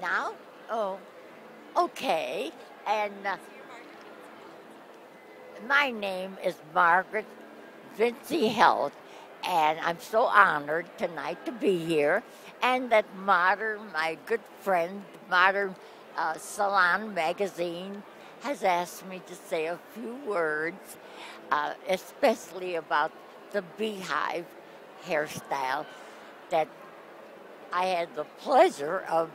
Now? Oh, okay. And my name is Margaret Vinci Heldt, and I'm so honored tonight to be here. And that my good friend, Modern Salon magazine, has asked me to say a few words, especially about the beehive hairstyle that I had the pleasure of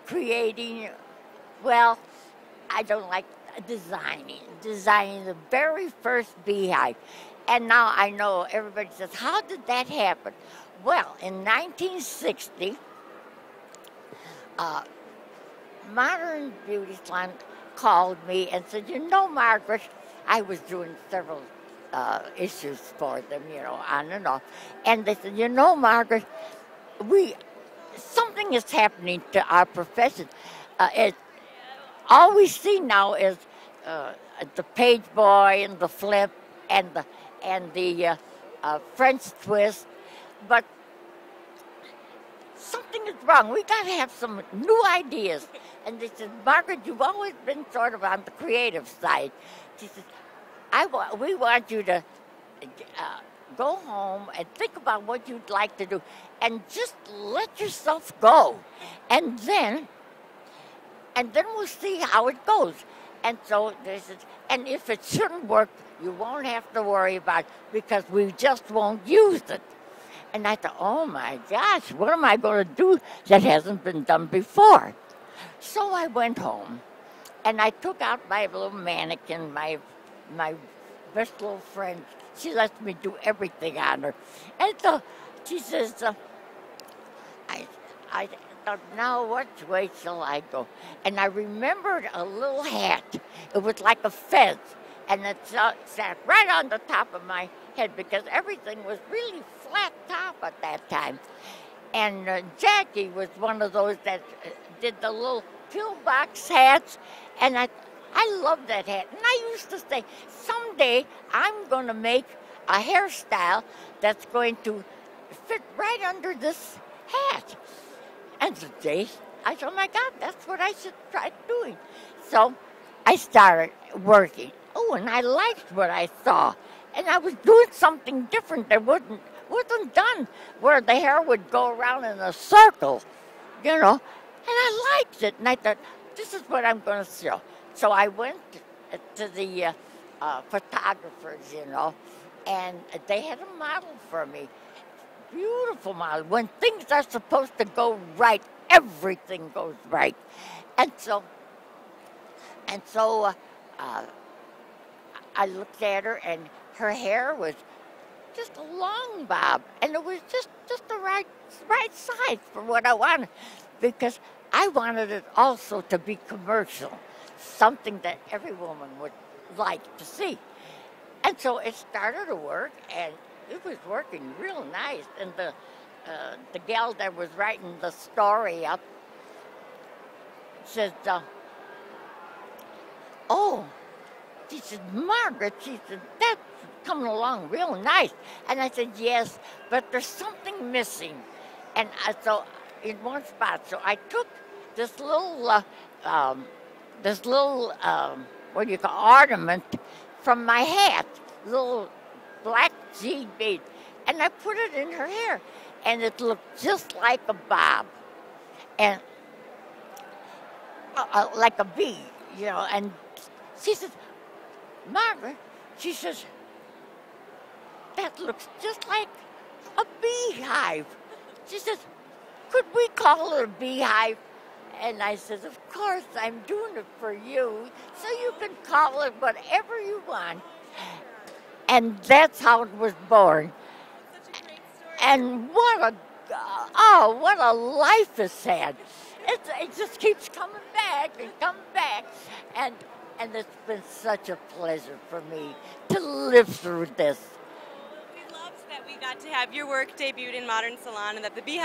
creating. Well, I don't like designing the very first beehive. And now I know everybody says, how did that happen? Well, in 1960, Modern Beauty Salon called me and said, Margaret, I was doing several issues for them, on and off. And they said, Margaret, something is happening to our profession. All we see now is the page boy and the flip and the French twist, but something is wrong. We got to have some new ideas. And they said, Margaret, you've always been sort of on the creative side. She said, we want you to go home and think about what you'd like to do, and just let yourself go, and then we'll see how it goes. And so they said, and if it shouldn't work, you won't have to worry about it because we just won't use it. And I thought, oh my gosh, what am I going to do that hasn't been done before? So I went home and I took out my little mannequin, my best little friend. She lets me do everything on her. And so she says, I thought, now which way shall I go? And I remembered a little hat. It was like a fez, and it sat right on the top of my head because everything was really flat top at that time. And Jackie was one of those that did the little pillbox hats, and I loved that hat. And I used to say, someday I'm going to make a hairstyle that's going to fit right under this hat. And today, I said, oh my God, that's what I should try doing. So I started working. Oh, and I liked what I saw. And I was doing something different that wasn't done, where the hair would go around in a circle, And I liked it. And I thought, this is what I'm going to show. So I went to the photographers, and they had a model for me. Beautiful model. When things are supposed to go right, everything goes right. And so I looked at her, and her hair was just a long bob, and it was just the right size for what I wanted, because I wanted it also to be commercial, something that every woman would like to see. And so it started to work, and it was working real nice. And the gal that was writing the story up says, oh, she said, Margaret, she said, that's coming along real nice. And I said, yes, but there's something missing. And so in one spot, so I took this little ornament from my hat, little black seed bead, and I put it in her hair, and it looked just like a bob, and like a bee, And she says, Margaret, she says, that looks just like a beehive. She says, could we call it a beehive? And I said, of course, I'm doing it for you, so you can call it whatever you want. And that's how it was born. Such a great story. And what a life it's had. It just keeps coming back and coming back. And it's been such a pleasure for me to live through this. We loved that we got to have your work debuted in Modern Salon, and that the Beehive